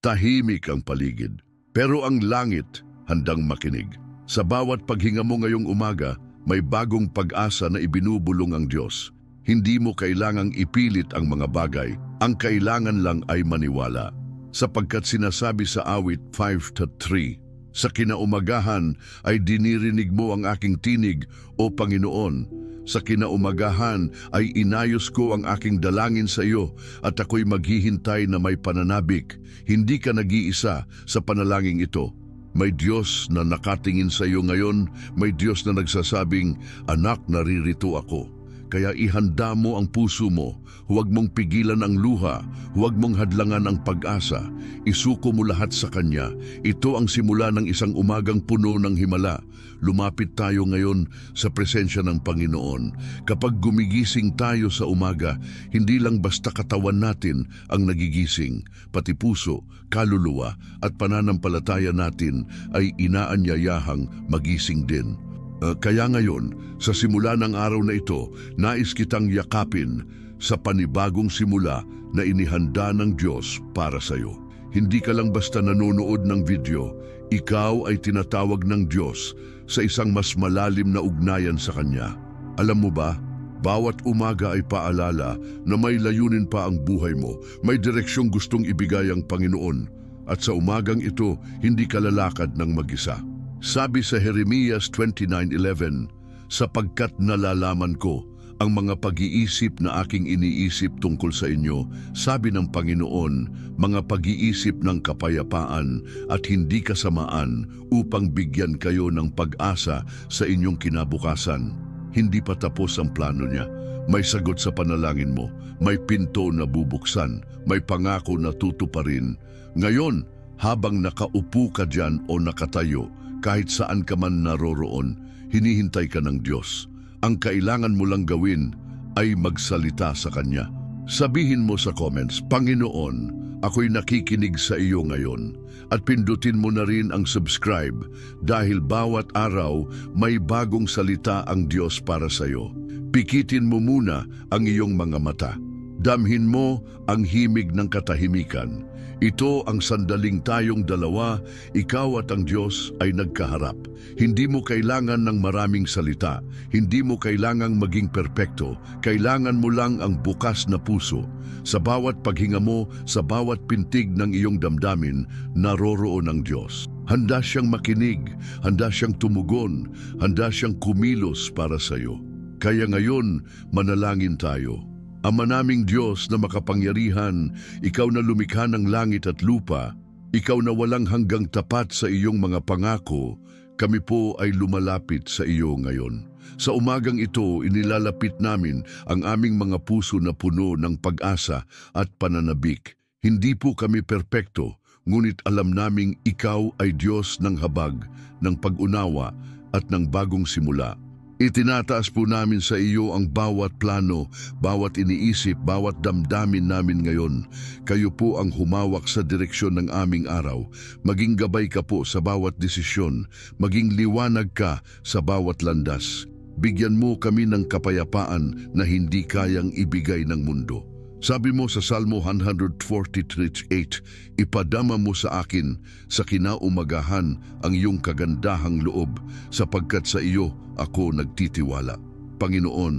Tahimik ang paligid, pero ang langit handang makinig. Sa bawat paghinga mo ngayong umaga, may bagong pag-asa na ibinubulong ang Diyos. Hindi mo kailangang ipilit ang mga bagay, ang kailangan lang ay maniwala. Sapagkat sinasabi sa awit 5:3, sa kinaumagahan ay dinirinig mo ang aking tinig, O Panginoon. Sa kinaumagahan ay inayos ko ang aking dalangin sa iyo at ako'y maghihintay na may pananabik. Hindi ka nag-iisa sa panalangin ito. May Diyos na nakatingin sa iyo ngayon, may Diyos na nagsasabing, anak, naririto ako. Kaya ihanda mo ang puso mo, huwag mong pigilan ang luha, huwag mong hadlangan ang pag-asa. Isuko mo lahat sa Kanya. Ito ang simula ng isang umagang puno ng himala. Lumapit tayo ngayon sa presensya ng Panginoon. Kapag gumigising tayo sa umaga, hindi lang basta katawan natin ang nagigising, pati puso, kaluluwa at pananampalataya natin ay inaanyayahang magising din. Kaya ngayon, sa simula ng araw na ito, nais kitang yakapin sa panibagong simula na inihanda ng Diyos para sa iyo. Hindi ka lang basta nanonood ng video, ikaw ay tinatawag ng Diyos sa isang mas malalim na ugnayan sa Kanya. Alam mo ba, bawat umaga ay paalala na may layunin pa ang buhay mo, may direksyong gustong ibigay ang Panginoon, at sa umagang ito, hindi ka lalakad ng mag-isa. Sabi sa Jeremias 29:11, sapagkat nalalaman ko ang mga pag-iisip na aking iniisip tungkol sa inyo, sabi ng Panginoon, mga pag-iisip ng kapayapaan at hindi kasamaan upang bigyan kayo ng pag-asa sa inyong kinabukasan. Hindi pa tapos ang plano niya. May sagot sa panalangin mo, may pinto na bubuksan, may pangako na tutuparin. Ngayon, habang nakaupo ka dyan o nakatayo, kahit saan ka man naroroon, hinihintay ka ng Diyos. Ang kailangan mo lang gawin ay magsalita sa Kanya. Sabihin mo sa comments, Panginoon, ako'y nakikinig sa iyo ngayon. At pindutin mo na rin ang subscribe dahil bawat araw may bagong salita ang Diyos para sa iyo. Pikitin mo muna ang iyong mga mata. Damhin mo ang himig ng katahimikan. Ito ang sandaling tayong dalawa, ikaw at ang Diyos ay nagkaharap. Hindi mo kailangan ng maraming salita, hindi mo kailangang maging perpekto, kailangan mo lang ang bukas na puso. Sa bawat paghinga mo, sa bawat pintig ng iyong damdamin, naroroon ang Diyos. Handa siyang makinig, handa siyang tumugon, handa siyang kumilos para sa iyo. Kaya ngayon, manalangin tayo. Ama naming Diyos na makapangyarihan, ikaw na lumikha ng langit at lupa, ikaw na walang hanggang tapat sa iyong mga pangako, kami po ay lumalapit sa iyo ngayon. Sa umagang ito, inilalapit namin ang aming mga puso na puno ng pag-asa at pananabik. Hindi po kami perpekto, ngunit alam naming ikaw ay Diyos ng habag, ng pag-unawa at ng bagong simula. Itinataas po namin sa iyo ang bawat plano, bawat iniisip, bawat damdamin namin ngayon. Kayo po ang humawak sa direksyon ng aming araw. Maging gabay ka po sa bawat desisyon, maging liwanag ka sa bawat landas. Bigyan mo kami ng kapayapaan na hindi kayang ibigay ng mundo. Sabi mo sa Salmo 143:8, ipadama mo sa akin sa kinaumagahan ang iyong kagandahang loob, sapagkat sa iyo ako nagtitiwala. Panginoon,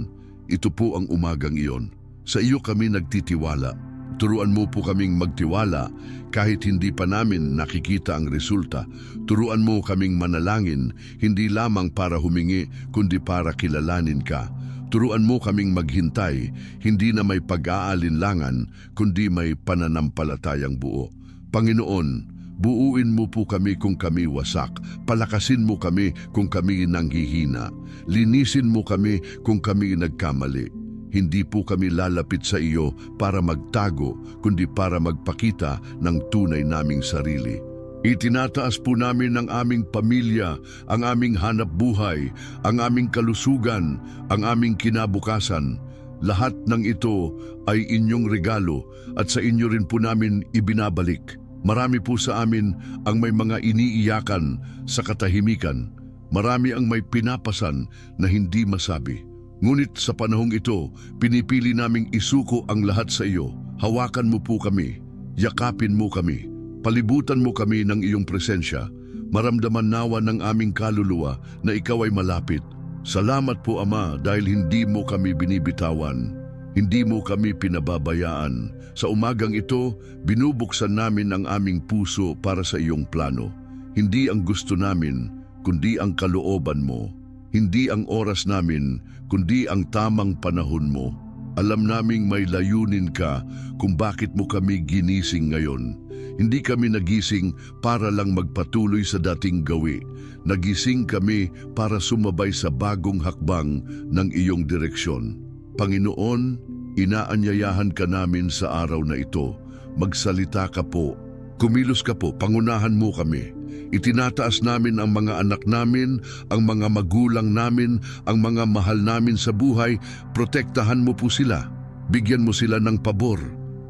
ito po ang umagang iyon. Sa iyo kami nagtitiwala. Turuan mo po kaming magtiwala kahit hindi pa namin nakikita ang resulta. Turuan mo kaming manalangin, hindi lamang para humingi, kundi para kilalanin ka. Turuan mo kaming maghintay, hindi na may pag-aalinlangan, kundi may pananampalatayang buo. Panginoon, buuin mo po kami kung kami wasak, palakasin mo kami kung kami nanghihina, linisin mo kami kung kami nagkamali. Hindi po kami lalapit sa iyo para magtago, kundi para magpakita ng tunay naming sarili. Itinataas po namin ang aming pamilya, ang aming hanap buhay, ang aming kalusugan, ang aming kinabukasan. Lahat ng ito ay inyong regalo at sa inyo rin po namin ibinabalik. Marami po sa amin ang may mga iniiyakan sa katahimikan. Marami ang may pinapasan na hindi masabi. Ngunit sa panahong ito, pinipili naming isuko ang lahat sa iyo. Hawakan mo po kami, yakapin mo kami. Palibutan mo kami ng iyong presensya, maramdaman nawa ng aming kaluluwa na ikaw ay malapit. Salamat po Ama dahil hindi mo kami binibitawan, hindi mo kami pinababayaan. Sa umagang ito, binubuksan namin ang aming puso para sa iyong plano. Hindi ang gusto namin, kundi ang kalooban mo. Hindi ang oras namin, kundi ang tamang panahon mo. Alam naming may layunin ka kung bakit mo kami ginising ngayon. Hindi kami nagising para lang magpatuloy sa dating gawi. Nagising kami para sumabay sa bagong hakbang ng iyong direksyon. Panginoon, inaanyayahan ka namin sa araw na ito. Magsalita ka po. Kumilos ka po, pangunahan mo kami. Itinataas namin ang mga anak namin, ang mga magulang namin, ang mga mahal namin sa buhay. Protektahan mo po sila. Bigyan mo sila ng pabor.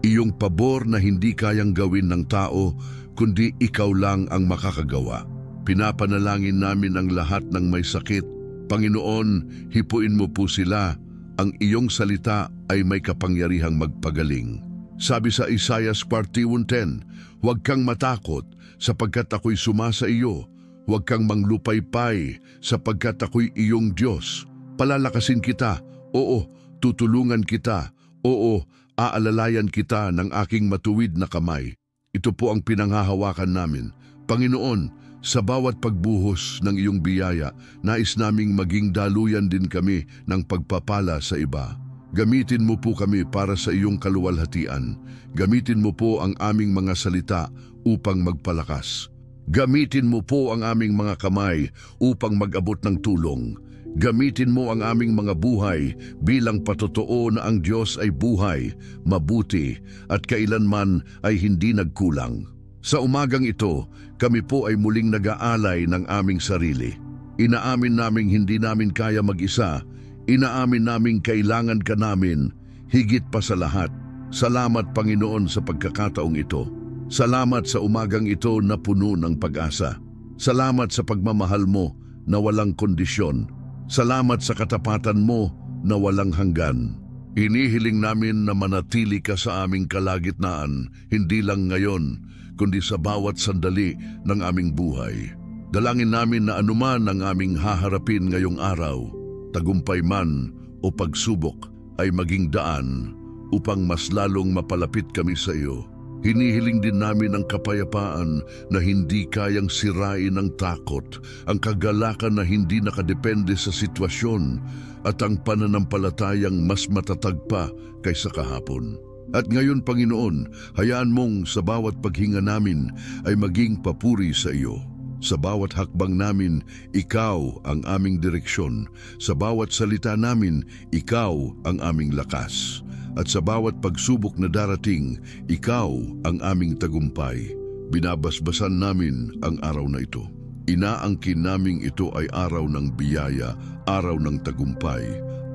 Iyong pabor na hindi kayang gawin ng tao, kundi ikaw lang ang makakagawa. Pinapanalangin namin ang lahat ng may sakit. Panginoon, hipuin mo po sila. Ang iyong salita ay may kapangyarihang magpagaling. Sabi sa Isaiah 41:10, huwag kang matakot sapagkat ako'y sumasa iyo. Huwag kang manglupaypay sapagkat ako'y iyong Diyos. Palalakasin kita, oo, tutulungan kita, oo, aalalayan kita ng aking matuwid na kamay. Ito po ang pinanghahawakan namin. Panginoon, sa bawat pagbuhos ng iyong biyaya, nais naming maging daluyan din kami ng pagpapala sa iba. Gamitin mo po kami para sa iyong kaluwalhatian. Gamitin mo po ang aming mga salita upang magpalakas. Gamitin mo po ang aming mga kamay upang mag-abot ng tulong. Gamitin mo ang aming mga buhay bilang patotoo na ang Diyos ay buhay, mabuti at kailanman ay hindi nagkulang. Sa umagang ito, kami po ay muling nag-aalay ng aming sarili. Inaamin naming hindi namin kaya mag-isa. Inaamin naming kailangan ka namin, higit pa sa lahat. Salamat Panginoon sa pagkakataong ito. Salamat sa umagang ito na puno ng pag-asa. Salamat sa pagmamahal mo na walang kondisyon. Salamat sa katapatan mo na walang hanggan. Inihiling namin na manatili ka sa aming kalagitnaan, hindi lang ngayon, kundi sa bawat sandali ng aming buhay. Dalangin namin na anuman ang aming haharapin ngayong araw, tagumpay man o pagsubok ay maging daan upang mas lalong mapalapit kami sa iyo. Hinihiling din namin ang kapayapaan na hindi kayang sirain ng takot, ang kagalakan na hindi nakadepende sa sitwasyon, at ang pananampalatayang mas matatag pa kaysa kahapon. At ngayon, Panginoon, hayaan mong sa bawat paghinga namin ay maging papuri sa iyo. Sa bawat hakbang namin, ikaw ang aming direksyon. Sa bawat salita namin, ikaw ang aming lakas. At sa bawat pagsubok na darating, ikaw ang aming tagumpay. Binabasbasan namin ang araw na ito. Inaangkin naming ito ay araw ng biyaya, araw ng tagumpay,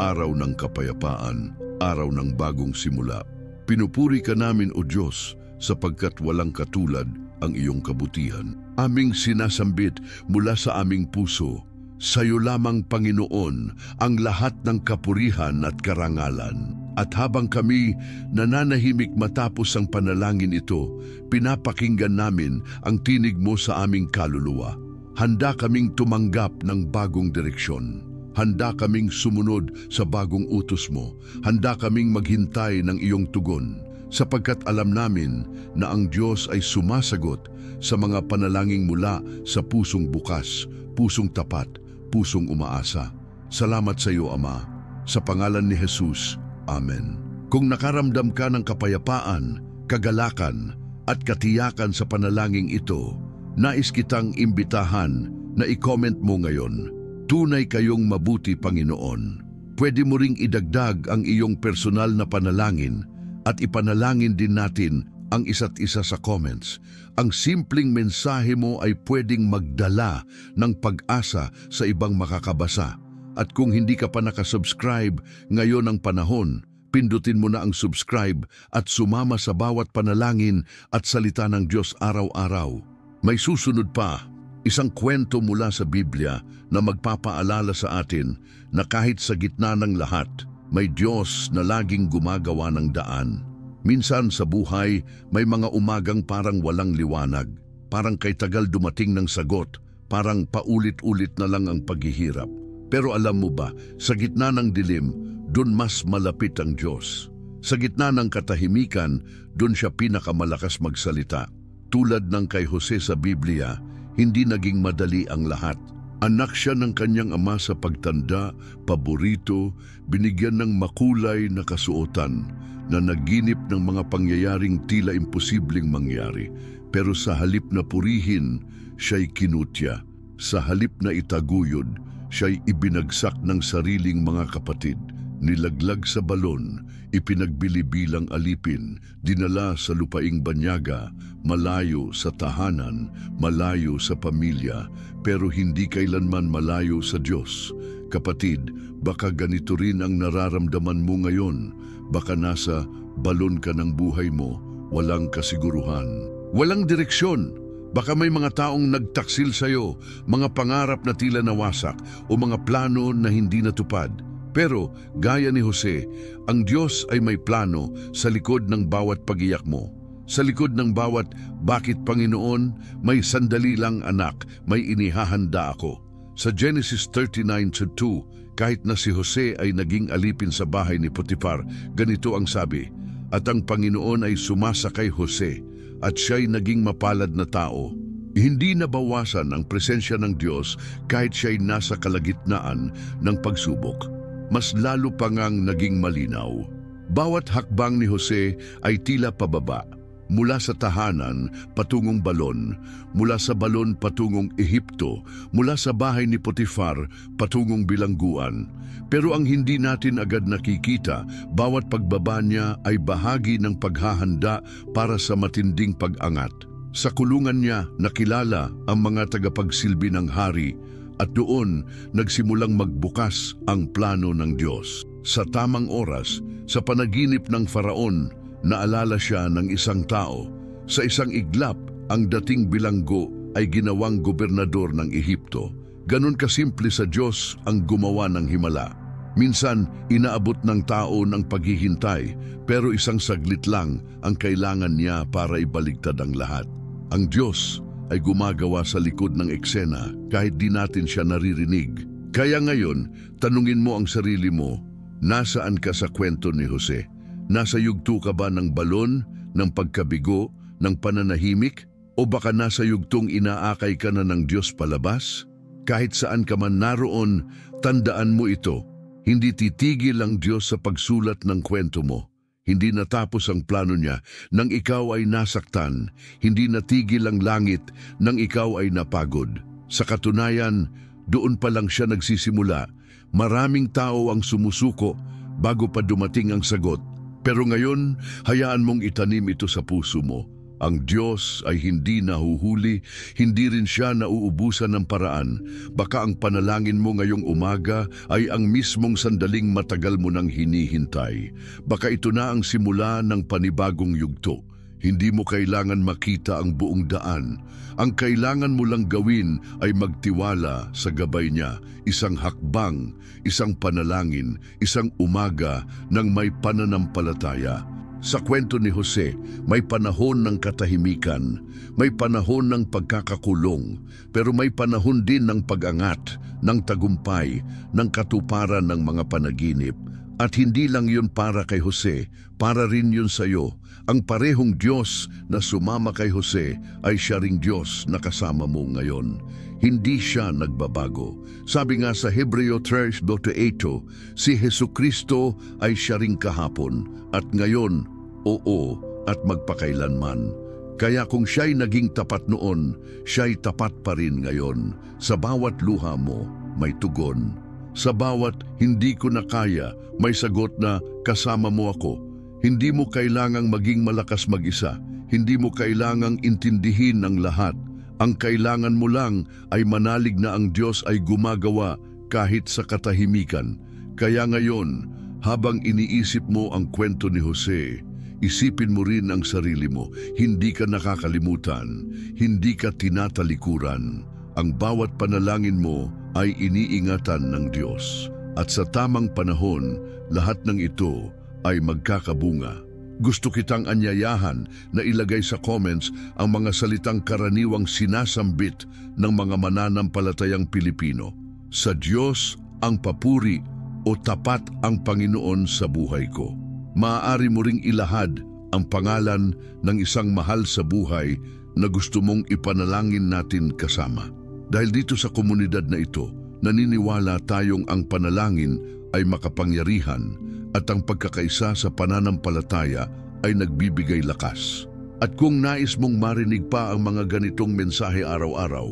araw ng kapayapaan, araw ng bagong simula. Pinupuri ka namin, O Diyos, sapagkat walang katulad ang iyong kabutihan. Aming sinasambit mula sa aming puso, sa iyo lamang, Panginoon, ang lahat ng kapurihan at karangalan. At habang kami nananahimik matapos ang panalangin ito, pinapakinggan namin ang tinig mo sa aming kaluluwa. Handa kaming tumanggap ng bagong direksyon. Handa kaming sumunod sa bagong utos mo. Handa kaming maghintay ng iyong tugon, sapagkat alam namin na ang Diyos ay sumasagot sa mga panalangin mula sa pusong bukas, pusong tapat, pusong umaasa. Salamat sa iyo, Ama. Sa pangalan ni Jesus, Amen. Kung nakaramdam ka ng kapayapaan, kagalakan at katiyakan sa panalangin ito, nais kitang imbitahan na i-comment mo ngayon, tunay kayong mabuti, Panginoon. Pwede mo ring idagdag ang iyong personal na panalangin at ipanalangin din natin ang isa't isa sa comments. Ang simpleng mensahe mo ay pwedeng magdala ng pag-asa sa ibang makakabasa. At kung hindi ka pa nakasubscribe, ngayon ang panahon, pindutin mo na ang subscribe at sumama sa bawat panalangin at salita ng Diyos araw-araw. May susunod pa, isang kwento mula sa Biblia na magpapaalala sa atin na kahit sa gitna ng lahat, may Diyos na laging gumagawa ng daan. Minsan sa buhay, may mga umagang parang walang liwanag, parang kay tagal dumating ng sagot, parang paulit-ulit na lang ang paghihirap. Pero alam mo ba, sa gitna ng dilim, dun mas malapit ang Diyos. Sa gitna ng katahimikan, dun siya pinakamalakas magsalita. Tulad ng kay Jose sa Biblia, hindi naging madali ang lahat. Anak siya ng kanyang ama sa pagtanda, paborito, binigyan ng makulay na kasuotan, na naginip ng mga pangyayaring tila imposibleng mangyari. Pero sa halip na purihin, siya'y kinutya. Sa halip na itaguyod, siya'y ibinagsak ng sariling mga kapatid. Nilaglag sa balon, ipinagbili bilang alipin, dinala sa lupaing banyaga, malayo sa tahanan, malayo sa pamilya, pero hindi kailanman malayo sa Diyos. Kapatid, baka ganito rin ang nararamdaman mo ngayon. Baka nasa balon ka ng buhay mo, walang kasiguruhan, walang direksyon. Baka may mga taong nagtaksil sa'yo, mga pangarap na tila nawasak o mga plano na hindi natupad. Pero gaya ni Jose, ang Diyos ay may plano sa likod ng bawat pag-iyak mo. Sa likod ng bawat bakit Panginoon, may sandali lang anak, may inihahanda ako. Sa Genesis 39:2, kahit na si Jose ay naging alipin sa bahay ni Potifar, ganito ang sabi, "At ang Panginoon ay sumasa kay Jose, at siya'y naging mapalad na tao." Hindi nabawasan ang presensya ng Diyos kahit siya'y nasa kalagitnaan ng pagsubok. Mas lalo pa ngang naging malinaw. Bawat hakbang ni Jose ay tila pababa. Mula sa tahanan patungong balon, mula sa balon patungong Ehipto, mula sa bahay ni Potifar patungong bilangguan. Pero ang hindi natin agad nakikita, bawat pagbaba niya ay bahagi ng paghahanda para sa matinding pag-angat. Sa kulungan niya nakilala ang mga tagapagsilbi ng hari, at doon nagsimulang magbukas ang plano ng Diyos. Sa tamang oras, sa panaginip ng Faraon, naalala siya ng isang tao. Sa isang iglap, ang dating bilanggo ay ginawang gobernador ng Ehipto. Ganon kasimple sa Diyos ang gumawa ng himala. Minsan, inaabot ng tao ng paghihintay, pero isang saglit lang ang kailangan niya para ibaligtad ang lahat. Ang Diyos ay gumagawa sa likod ng eksena kahit di natin siya naririnig. Kaya ngayon, tanungin mo ang sarili mo, nasaan ka sa kwento ni Jose? Nasa yugto ka ba ng balon, ng pagkabigo, ng pananahimik? O baka nasa yugtong inaakay ka na ng Diyos palabas? Kahit saan ka man naroon, tandaan mo ito. Hindi titigil ang Diyos sa pagsulat ng kwento mo. Hindi natapos ang plano niya nang ikaw ay nasaktan. Hindi natigil ang langit nang ikaw ay napagod. Sa katunayan, doon pa lang siya nagsisimula. Maraming tao ang sumusuko bago pa dumating ang sagot. Pero ngayon, hayaan mong itanim ito sa puso mo. Ang Diyos ay hindi nahuhuli, hindi rin siya nauubusan ng paraan. Baka ang panalangin mo ngayong umaga ay ang mismong sandaling matagal mo nang hinihintay. Baka ito na ang simula ng panibagong yugto. Hindi mo kailangan makita ang buong daan. Ang kailangan mo lang gawin ay magtiwala sa gabay niya. Isang hakbang, isang panalangin, isang umaga ng may pananampalataya. Sa kwento ni Jose, may panahon ng katahimikan, may panahon ng pagkakakulong, pero may panahon din ng pag-angat, ng tagumpay, ng katuparan ng mga panaginip. At hindi lang yun para kay Jose, para rin yun sa iyo. Ang parehong Diyos na sumama kay Jose ay siya ring Diyos na kasama mo ngayon. Hindi siya nagbabago. Sabi nga sa Hebreo 3:8, si Jesucristo ay siya ring kahapon at ngayon, oo, at magpakailanman. Kaya kung siya'y naging tapat noon, siya'y tapat pa rin ngayon. Sa bawat luha mo, may tugon. Sa bawat hindi ko na kaya, may sagot na kasama mo ako. Hindi mo kailangang maging malakas mag-isa. Hindi mo kailangang intindihin ang lahat. Ang kailangan mo lang ay manalig na ang Diyos ay gumagawa kahit sa katahimikan. Kaya ngayon, habang iniisip mo ang kwento ni Jose, isipin mo rin ang sarili mo. Hindi ka nakakalimutan, hindi ka tinatalikuran. Ang bawat panalangin mo ay iniingatan ng Diyos. At sa tamang panahon, lahat ng ito ay magkakabunga. Gusto kitang anyayahan na ilagay sa comments ang mga salitang karaniwang sinasambit ng mga mananampalatayang Pilipino. Sa Diyos ang papuri o tapat ang Panginoon sa buhay ko. Maaari mo ring ilahad ang pangalan ng isang mahal sa buhay na gusto mong ipanalangin natin kasama. Dahil dito sa komunidad na ito, naniniwala tayong ang panalangin ay makapangyarihan at ang pagkakaisa sa pananampalataya ay nagbibigay lakas. At kung nais mong marinig pa ang mga ganitong mensahe araw-araw,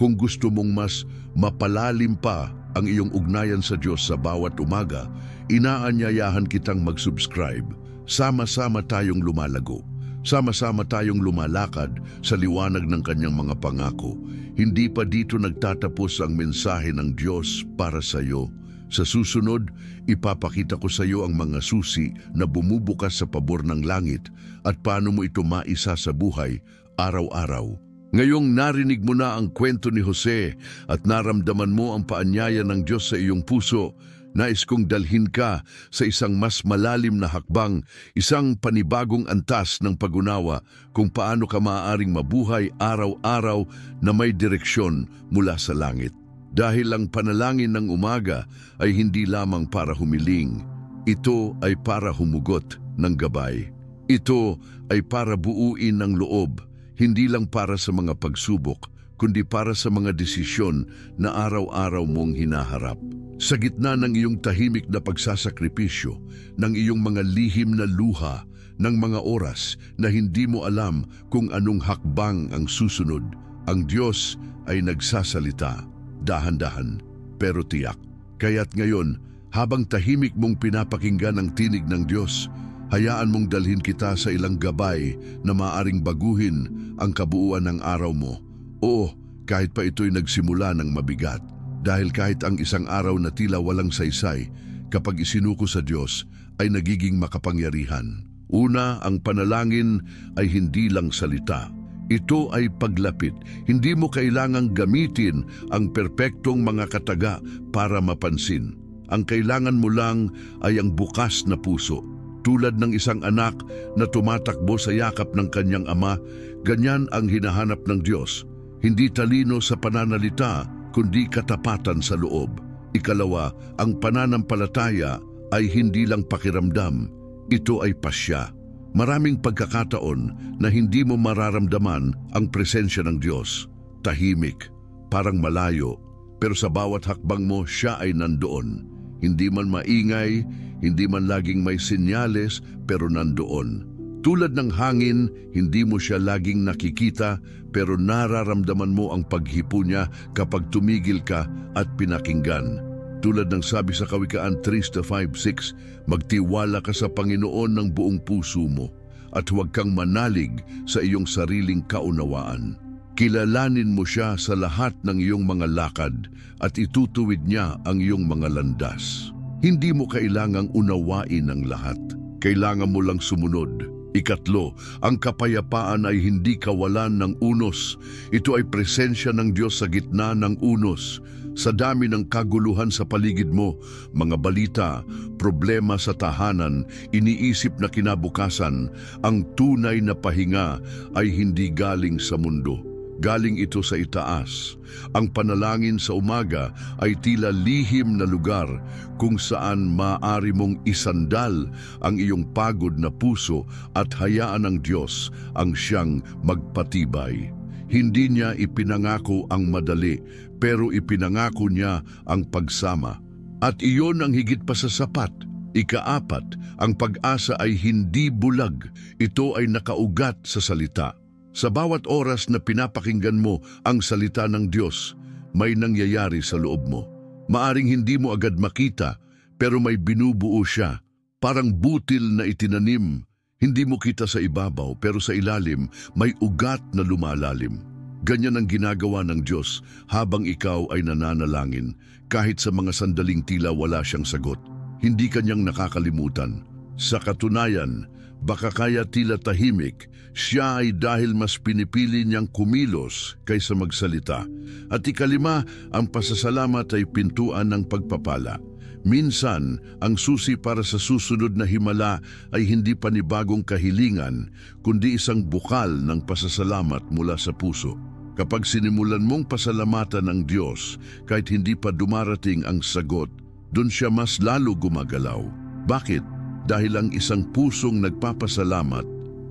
kung gusto mong mas mapalalim pa ang iyong ugnayan sa Diyos sa bawat umaga, inaanyayahan kitang mag-subscribe. Sama-sama tayong lumalago. Sama-sama tayong lumalakad sa liwanag ng kanyang mga pangako. Hindi pa dito nagtatapos ang mensahe ng Diyos para sa iyo. Sa susunod, ipapakita ko sa iyo ang mga susi na bumubukas sa pabor ng langit at paano mo ito maisa sa buhay araw-araw. Ngayong narinig mo na ang kwento ni Jose at naramdaman mo ang paanyaya ng Diyos sa iyong puso, nais kong dalhin ka sa isang mas malalim na hakbang, isang panibagong antas ng pag-unawa kung paano ka maaaring mabuhay araw-araw na may direksyon mula sa langit. Dahil ang panalangin ng umaga ay hindi lamang para humiling, ito ay para humugot ng gabay. Ito ay para buuin ng loob, hindi lang para sa mga pagsubok, kundi para sa mga desisyon na araw-araw mong hinaharap. Sa gitna ng iyong tahimik na pagsasakripisyo, ng iyong mga lihim na luha, ng mga oras na hindi mo alam kung anong hakbang ang susunod, ang Diyos ay nagsasalita, dahan-dahan, pero tiyak. Kaya't ngayon, habang tahimik mong pinapakinggan ang tinig ng Diyos, hayaan mong dalhin kita sa ilang gabay na maaring baguhin ang kabuuan ng araw mo. Oo, kahit pa ito'y nagsimula ng mabigat. Dahil kahit ang isang araw na tila walang saysay, kapag isinuko sa Diyos, ay nagiging makapangyarihan. Una, ang panalangin ay hindi lang salita. Ito ay paglapit. Hindi mo kailangang gamitin ang perpektong mga kataga para mapansin. Ang kailangan mo lang ay ang bukas na puso. Tulad ng isang anak na tumatakbo sa yakap ng kanyang ama, ganyan ang hinahanap ng Diyos. Hindi talino sa pananalita, kundi katapatan sa loob. Ikalawa, ang pananampalataya ay hindi lang pakiramdam. Ito ay pasya. Maraming pagkakataon na hindi mo mararamdaman ang presensya ng Diyos. Tahimik, parang malayo, pero sa bawat hakbang mo siya ay nandoon. Hindi man maingay, hindi man laging may senyales, pero nandoon. Tulad ng hangin, hindi mo siya laging nakikita, pero nararamdaman mo ang paghipo niya kapag tumigil ka at pinakinggan. Tulad ng sabi sa Kawikaan 3:5-6, magtiwala ka sa Panginoon ng buong puso mo at huwag kang manalig sa iyong sariling kaunawaan. Kilalanin mo siya sa lahat ng iyong mga lakad at itutuwid niya ang iyong mga landas. Hindi mo kailangang unawain ang lahat. Kailangan mo lang sumunod. Ikatlo, ang kapayapaan ay hindi kawalan ng unos. Ito ay presensya ng Diyos sa gitna ng unos. Sa dami ng kaguluhan sa paligid mo, mga balita, problema sa tahanan, iniisip na kinabukasan, ang tunay na pahinga ay hindi galing sa mundo. Galing ito sa itaas. Ang panalangin sa umaga ay tila lihim na lugar kung saan maaari mong isandal ang iyong pagod na puso at hayaan ng Diyos ang siyang magpatibay. Hindi niya ipinangako ang madali, pero ipinangako niya ang pagsama. At iyon ang higit pa sa sapat. Ikaapat, ang pag-asa ay hindi bulag. Ito ay nakaugat sa salita. Sa bawat oras na pinapakinggan mo ang salita ng Diyos, may nangyayari sa loob mo. Maaring hindi mo agad makita, pero may binubuo siya. Parang butil na itinanim. Hindi mo kita sa ibabaw, pero sa ilalim may ugat na lumalalim. Ganyan ang ginagawa ng Diyos habang ikaw ay nananalangin, kahit sa mga sandaling tila wala siyang sagot. Hindi kanyang nakakalimutan. Sa katunayan, baka kaya tila tahimik, siya ay dahil mas pinipili niyang kumilos kaysa magsalita. At ikalima, ang pasasalamat ay pintuan ng pagpapala. Minsan, ang susi para sa susunod na himala ay hindi panibagong kahilingan, kundi isang bukal ng pasasalamat mula sa puso. Kapag sinimulan mong pasalamatan ang Diyos, kahit hindi pa dumarating ang sagot, doon siya mas lalo gumagalaw. Bakit? Dahil ang isang pusong nagpapasalamat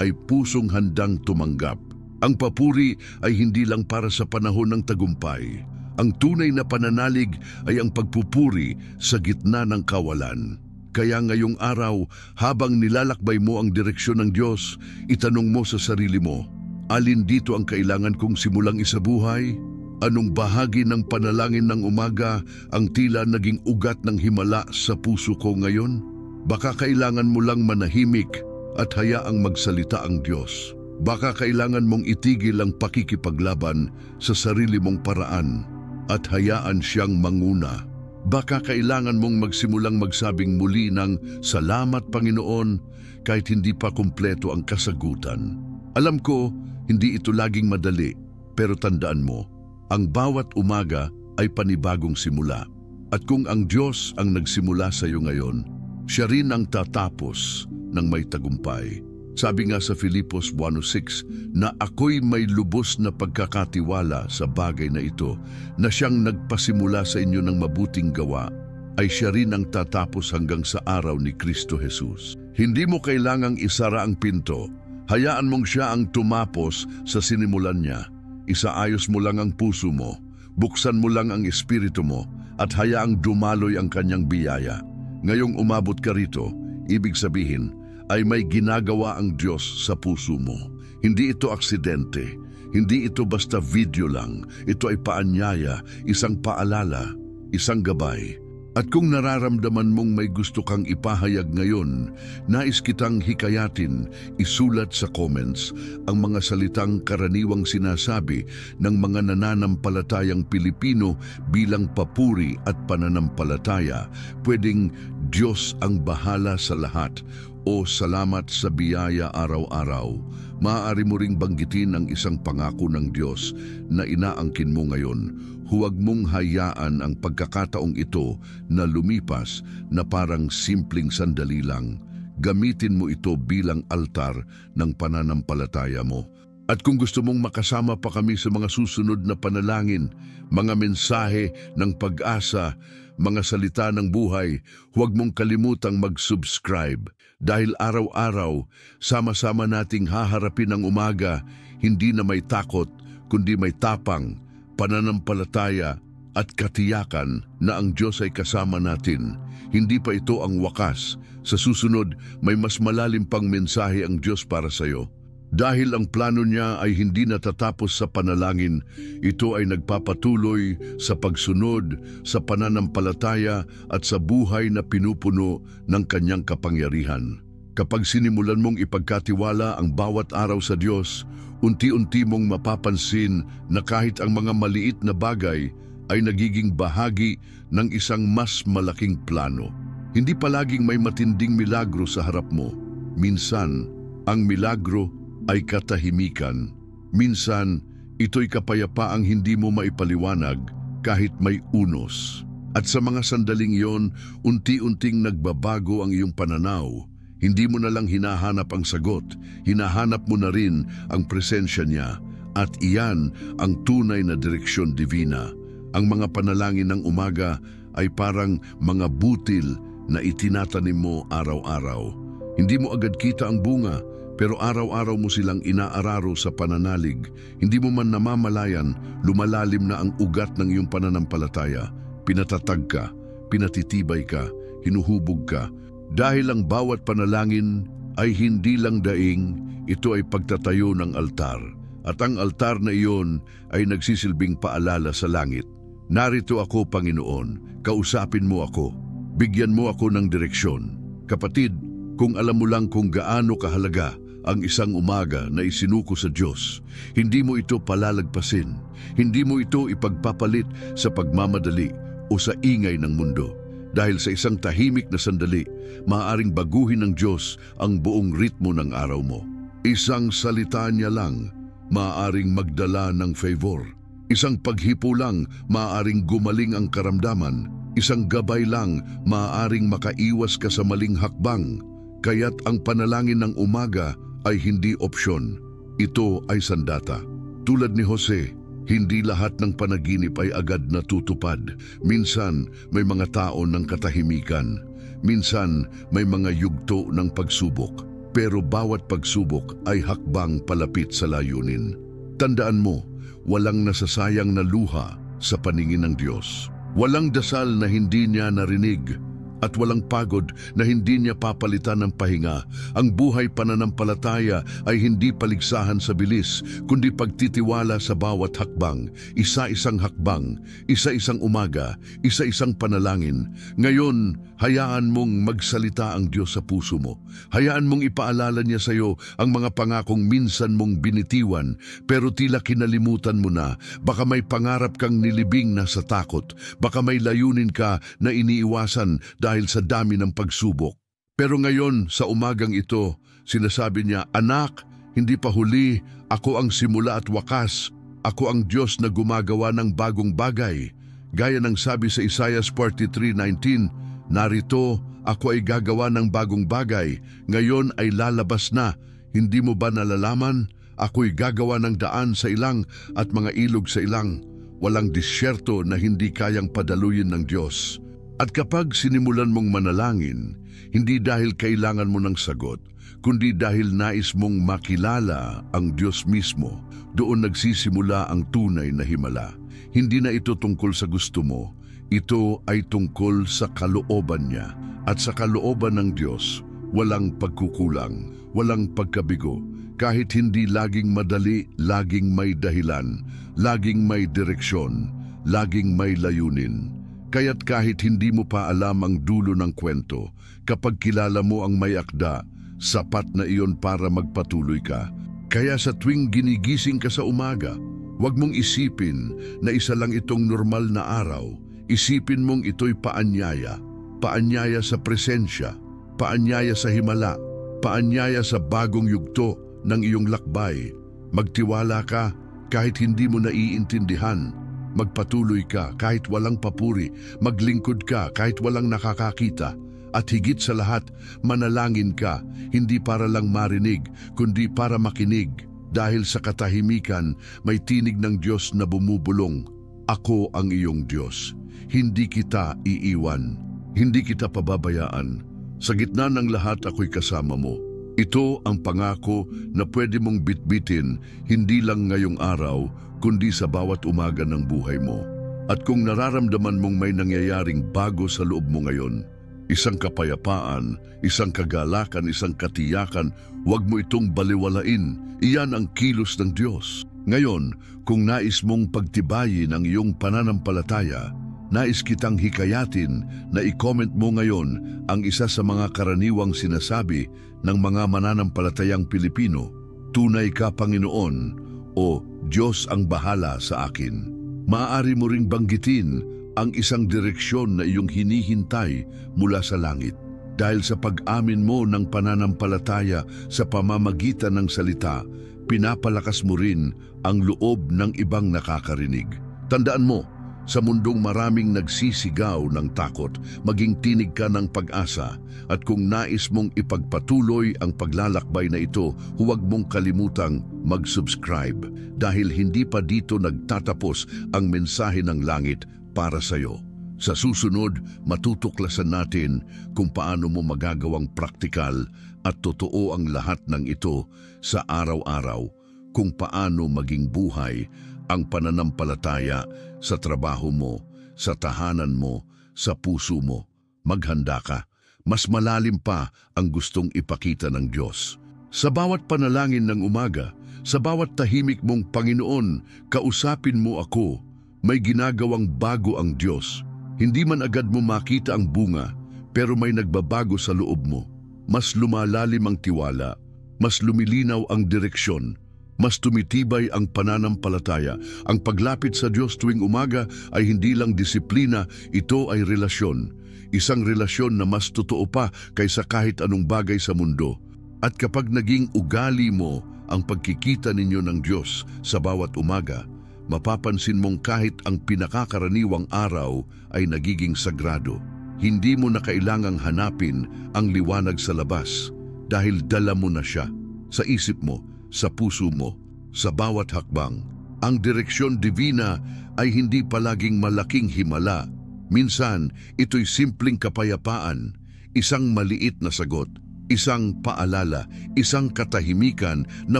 ay pusong handang tumanggap. Ang papuri ay hindi lang para sa panahon ng tagumpay. Ang tunay na pananalig ay ang pagpupuri sa gitna ng kawalan. Kaya ngayong araw, habang nilalakbay mo ang direksyon ng Diyos, itanong mo sa sarili mo, alin dito ang kailangan kong simulang isabuhay? Anong bahagi ng panalangin ng umaga ang tila naging ugat ng himala sa puso ko ngayon? Baka kailangan mo lang manahimik at hayaang magsalita ang Diyos. Baka kailangan mong itigil ang pakikipaglaban sa sarili mong paraan at hayaan siyang manguna. Baka kailangan mong magsimulang magsabing muli ng "Salamat Panginoon" kahit hindi pa kumpleto ang kasagutan. Alam ko, hindi ito laging madali, pero tandaan mo, ang bawat umaga ay panibagong simula. At kung ang Diyos ang nagsimula sa iyo ngayon, siya rin ang tatapos ng may tagumpay. Sabi nga sa Filipos 1:6 na ako'y may lubos na pagkakatiwala sa bagay na ito, na siyang nagpasimula sa inyo ng mabuting gawa, ay siya rin ang tatapos hanggang sa araw ni Kristo Jesus. Hindi mo kailangang isara ang pinto, hayaan mong siya ang tumapos sa sinimulan niya. Isaayos mo lang ang puso mo, buksan mo lang ang espiritu mo, at hayaang dumaloy ang kanyang biyaya. Ngayong umabot ka rito, ibig sabihin, ay may ginagawa ang Diyos sa puso mo. Hindi ito aksidente, hindi ito basta video lang. Ito ay paanyaya, isang paalala, isang gabay. At kung nararamdaman mong may gusto kang ipahayag ngayon, nais kitang hikayatin, isulat sa comments ang mga salitang karaniwang sinasabi ng mga nananampalatayang Pilipino bilang papuri at pananampalataya. Pwedeng "Diyos ang bahala sa lahat" o "Salamat sa biyaya araw-araw." Maaari mo ring banggitin ang isang pangako ng Diyos na inaangkin mo ngayon. Huwag mong hayaan ang pagkakataong ito na lumipas na parang simpleng sandali lang. Gamitin mo ito bilang altar ng pananampalataya mo. At kung gusto mong makasama pa kami sa mga susunod na panalangin, mga mensahe ng pag-asa, mga salita ng buhay, huwag mong kalimutang mag-subscribe. Dahil araw-araw, sama-sama nating haharapin ang umaga, hindi na may takot, kundi may tapang, pananampalataya at katiyakan na ang Diyos ay kasama natin. Hindi pa ito ang wakas. Sa susunod, may mas malalim pang mensahe ang Diyos para sa iyo. Dahil ang plano niya ay hindi natatapos sa panalangin, ito ay nagpapatuloy sa pagsunod, sa pananampalataya at sa buhay na pinupuno ng kanyang kapangyarihan. Kapag sinimulan mong ipagkatiwala ang bawat araw sa Diyos, unti-unti mong mapapansin na kahit ang mga maliit na bagay ay nagiging bahagi ng isang mas malaking plano. Hindi palaging may matinding milagro sa harap mo. Minsan, ang milagro ay katahimikan. Minsan, ito'y kapayapaang hindi mo maipaliwanag kahit may unos. At sa mga sandaling iyon, unti-unting nagbabago ang iyong pananaw. Hindi mo na lang hinahanap ang sagot, hinahanap mo na rin ang presensya niya. At iyan ang tunay na direksyon divina. Ang mga panalangin ng umaga ay parang mga butil na itinatanim mo araw-araw. Hindi mo agad kita ang bunga, pero araw-araw mo silang inaararo sa pananalig. Hindi mo man namamalayan, lumalalim na ang ugat ng iyong pananampalataya. Pinatatag ka, pinatitibay ka, hinuhubog ka. Dahil ang bawat panalangin ay hindi lang daing, ito ay pagtatayo ng altar. At ang altar na iyon ay nagsisilbing paalala sa langit. Narito ako, Panginoon, kausapin mo ako. Bigyan mo ako ng direksyon. Kapatid, kung alam mo lang kung gaano kahalaga ang isang umaga na isinuko sa Diyos, hindi mo ito palalagpasin. Hindi mo ito ipagpapalit sa pagmamadali o sa ingay ng mundo. Dahil sa isang tahimik na sandali, maaaring baguhin ng Diyos ang buong ritmo ng araw mo. Isang salita niya lang, maaaring magdala ng favor. Isang paghipo lang, maaaring gumaling ang karamdaman. Isang gabay lang, maaaring makaiwas ka sa maling hakbang. Kaya't ang panalangin ng umaga ay hindi opsyon. Ito ay sandata. Tulad ni Jose, hindi lahat ng panaginip ay agad natutupad. Minsan may mga tao ng katahimikan. Minsan may mga yugto ng pagsubok. Pero bawat pagsubok ay hakbang palapit sa layunin. Tandaan mo, walang nasasayang na luha sa paningin ng Diyos. Walang dasal na hindi niya narinig at walang pagod na hindi niya papalitan ng pahinga. Ang buhay pananampalataya ay hindi paligsahan sa bilis, kundi pagtitiwala sa bawat hakbang, isa-isang hakbang, isa-isang umaga, isa-isang panalangin. Ngayon, hayaan mong magsalita ang Diyos sa puso mo. Hayaan mong ipaalala niya sa iyo ang mga pangakong minsan mong binitiwan, pero tila kinalimutan mo na. Baka may pangarap kang nilibing na sa takot. Baka may layunin ka na iniiwasan dahil sa dami ng pagsubok. Pero ngayon, sa umagang ito, sinasabi niya, "Anak, hindi pa huli. Ako ang simula at wakas. Ako ang Diyos na gumagawa ng bagong bagay." Gaya ng sabi sa Isaiah 43:19, "Narito, ako ay gagawa ng bagong bagay. Ngayon ay lalabas na. Hindi mo ba nalalaman? Ako'y gagawa ng daan sa ilang at mga ilog sa ilang." Walang disyerto na hindi kayang padaluyin ng Diyos. At kapag sinimulan mong manalangin, hindi dahil kailangan mo ng sagot, kundi dahil nais mong makilala ang Diyos mismo, doon nagsisimula ang tunay na himala. Hindi na ito tungkol sa gusto mo, ito ay tungkol sa kalooban niya. At sa kalooban ng Diyos, walang pagkukulang, walang pagkabigo. Kahit hindi laging madali, laging may dahilan, laging may direksyon, laging may layunin. Kaya't kahit hindi mo pa alam ang dulo ng kwento, kapag kilala mo ang may akda, sapat na iyon para magpatuloy ka. Kaya sa tuwing ginigising ka sa umaga, huwag mong isipin na isa lang itong normal na araw. Isipin mong ito'y paanyaya. Paanyaya sa presensya, paanyaya sa himala, paanyaya sa bagong yugto ng iyong lakbay. Magtiwala ka kahit hindi mo naiintindihan. Magpatuloy ka kahit walang papuri, maglingkod ka kahit walang nakakakita, at higit sa lahat, manalangin ka, hindi para lang marinig, kundi para makinig. Dahil sa katahimikan, may tinig ng Diyos na bumubulong, "Ako ang iyong Diyos, hindi kita iiwan, hindi kita pababayaan. Sa gitna ng lahat ako'y kasama mo." Ito ang pangako na pwede mong bitbitin hindi lang ngayong araw, kundi sa bawat umaga ng buhay mo. At kung nararamdaman mong may nangyayaring bago sa loob mo ngayon, isang kapayapaan, isang kagalakan, isang katiyakan, huwag mo itong baliwalain. Iyan ang kilos ng Diyos. Ngayon, kung nais mong pagtibayin ang iyong pananampalataya, nais kitang hikayatin na i-comment mo ngayon ang isa sa mga karaniwang sinasabi ng mga mananampalatayang Pilipino, "Tunay ka, Panginoon," o "Diyos ang bahala sa akin." Maaari mo ring banggitin ang isang direksyon na iyong hinihintay mula sa langit. Dahil sa pag-amin mo ng pananampalataya sa pamamagitan ng salita, pinapalakas mo rin ang loob ng ibang nakakarinig. Tandaan mo, sa mundong maraming nagsisigaw ng takot, maging tinig ka ng pag-asa. At kung nais mong ipagpatuloy ang paglalakbay na ito, huwag mong kalimutang mag-subscribe dahil hindi pa dito nagtatapos ang mensahe ng langit para sa iyo. Sa susunod, matutuklasan natin kung paano mo magagawang praktikal at totoo ang lahat ng ito sa araw-araw, kung paano maging buhay ang pananampalataya sa trabaho mo, sa tahanan mo, sa puso mo. Maghanda ka. Mas malalim pa ang gustong ipakita ng Diyos. Sa bawat panalangin ng umaga, sa bawat tahimik mong Panginoon, kausapin mo ako. May ginagawang bago ang Diyos. Hindi man agad mo makita ang bunga, pero may nagbabago sa loob mo. Mas lumalalim ang tiwala, mas lumilinaw ang direksyon, mas tumitibay ang pananampalataya. Ang paglapit sa Diyos tuwing umaga ay hindi lang disiplina, ito ay relasyon. Isang relasyon na mas totoo pa kaysa kahit anong bagay sa mundo. At kapag naging ugali mo ang pagkikita ninyo ng Diyos sa bawat umaga, mapapansin mong kahit ang pinakakaraniwang araw ay nagiging sagrado. Hindi mo na kailangang hanapin ang liwanag sa labas dahil dala mo na siya sa isip mo, sa puso mo, sa bawat hakbang. Ang direksyon divina ay hindi palaging malaking himala. Minsan, ito'y simpleng kapayapaan, isang maliit na sagot, isang paalala, isang katahimikan na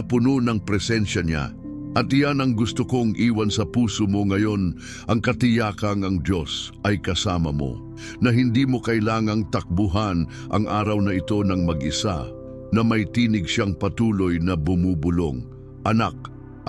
puno ng presensya niya. At iyan ang gusto kong iwan sa puso mo ngayon, ang katiyakang ang Diyos ay kasama mo, na hindi mo kailangang takbuhan ang araw na ito ng mag-isa, na may tinig siyang patuloy na bumubulong. Anak,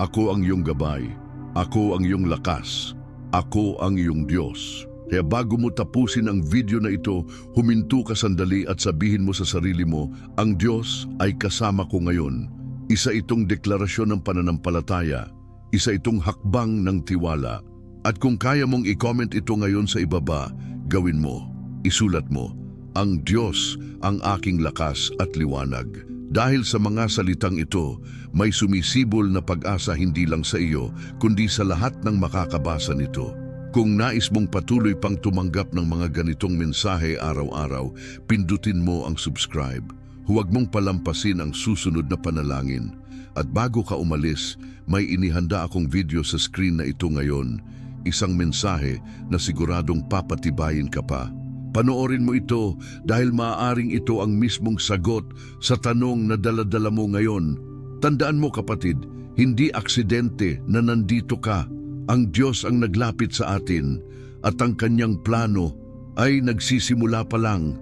ako ang iyong gabay, ako ang iyong lakas, ako ang iyong Diyos. Kaya bago mo tapusin ang video na ito, huminto ka sandali at sabihin mo sa sarili mo, ang Diyos ay kasama ko ngayon. Isa itong deklarasyon ng pananampalataya, isa itong hakbang ng tiwala. At kung kaya mong i-comment ito ngayon sa ibaba, gawin mo, isulat mo, ang Diyos ang aking lakas at liwanag. Dahil sa mga salitang ito, may sumisibol na pag-asa hindi lang sa iyo, kundi sa lahat ng makakabasa nito. Kung nais mong patuloy pang tumanggap ng mga ganitong mensahe araw-araw, pindutin mo ang subscribe. Huwag mong palampasin ang susunod na panalangin. At bago ka umalis, may inihanda akong video sa screen na ito ngayon. Isang mensahe na siguradong papatibayin ka pa. Panoorin mo ito dahil maaaring ito ang mismong sagot sa tanong na dala-dala mo ngayon. Tandaan mo kapatid, hindi aksidente na nandito ka. Ang Diyos ang naglapit sa atin at ang kanyang plano ay nagsisimula pa lang.